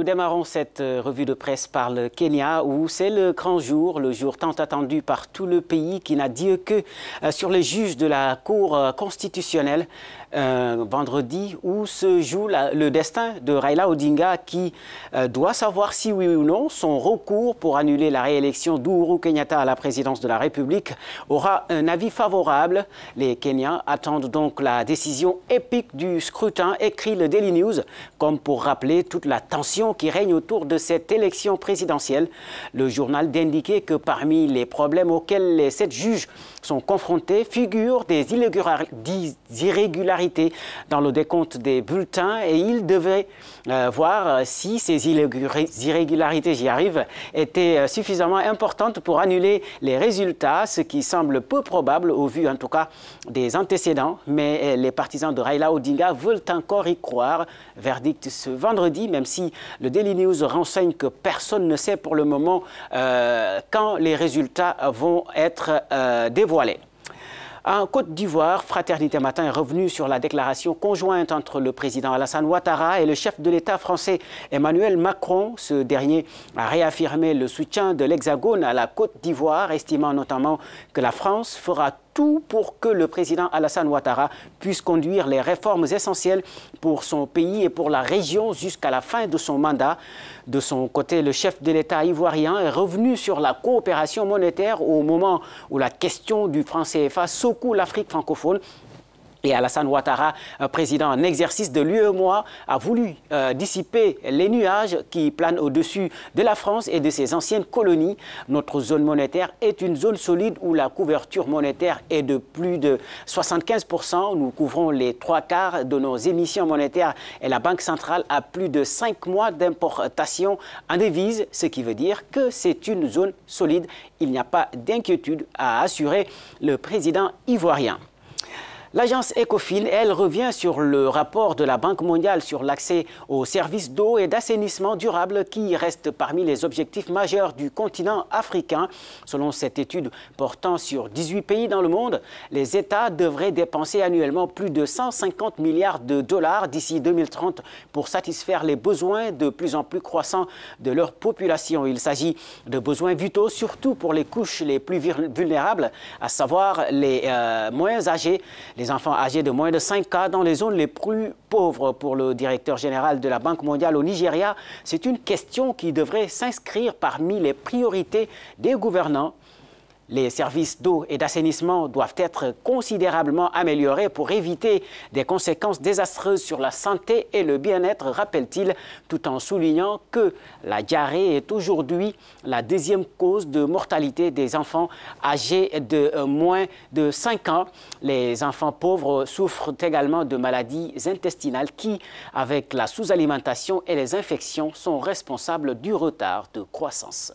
Nous démarrons cette revue de presse par le Kenya où c'est le grand jour, le jour tant attendu par tout le pays qui n'a dit que sur les juges de la Cour constitutionnelle vendredi où se joue le destin de Raila Odinga qui doit savoir si oui ou non son recours pour annuler la réélection d'Ourou Kenyatta à la présidence de la République aura un avis favorable. Les Kenyans attendent donc la décision épique du scrutin, écrit le Daily News, comme pour rappeler toute la tension qui règne autour de cette élection présidentielle. Le journal d'indiquer que parmi les problèmes auxquels les 7 juges sont confrontés figurent des irrégularités dans le décompte des bulletins et ils devaient voir si ces irrégularités, j'y arrive, étaient suffisamment importantes pour annuler les résultats, ce qui semble peu probable au vu en tout cas des antécédents. Mais les partisans de Raila Odinga veulent encore y croire. Verdict ce vendredi, même si le Daily News renseigne que personne ne sait pour le moment quand les résultats vont être dévoilés. En Côte d'Ivoire, Fraternité Matin est revenu sur la déclaration conjointe entre le président Alassane Ouattara et le chef de l'État français Emmanuel Macron. Ce dernier a réaffirmé le soutien de l'Hexagone à la Côte d'Ivoire, estimant notamment que la France fera tout pour que le président Alassane Ouattara puisse conduire les réformes essentielles pour son pays et pour la région jusqu'à la fin de son mandat. De son côté, le chef de l'État ivoirien est revenu sur la coopération monétaire au moment où la question du franc CFA secoue l'Afrique francophone. Et Alassane Ouattara, président en exercice de l'UEMOA, a voulu dissiper les nuages qui planent au-dessus de la France et de ses anciennes colonies. Notre zone monétaire est une zone solide où la couverture monétaire est de plus de 75%. Nous couvrons les 3/4 de nos émissions monétaires et la Banque centrale a plus de 5 mois d'importation en devises, ce qui veut dire que c'est une zone solide. Il n'y a pas d'inquiétude, a assuré le président ivoirien. L'agence Ecofin, elle, revient sur le rapport de la Banque mondiale sur l'accès aux services d'eau et d'assainissement durable qui reste parmi les objectifs majeurs du continent africain. Selon cette étude portant sur 18 pays dans le monde, les États devraient dépenser annuellement plus de 150 milliards de dollars d'ici 2030 pour satisfaire les besoins de plus en plus croissants de leur population. Il s'agit de besoins vitaux, surtout pour les couches les plus vulnérables, à savoir les moins âgés, les enfants âgés de moins de 5 ans dans les zones les plus pauvres. Pour le directeur général de la Banque mondiale au Nigeria, c'est une question qui devrait s'inscrire parmi les priorités des gouvernants. Les services d'eau et d'assainissement doivent être considérablement améliorés pour éviter des conséquences désastreuses sur la santé et le bien-être, rappelle-t-il, tout en soulignant que la diarrhée est aujourd'hui la 2e cause de mortalité des enfants âgés de moins de 5 ans. Les enfants pauvres souffrent également de maladies intestinales qui, avec la sous-alimentation et les infections, sont responsables du retard de croissance.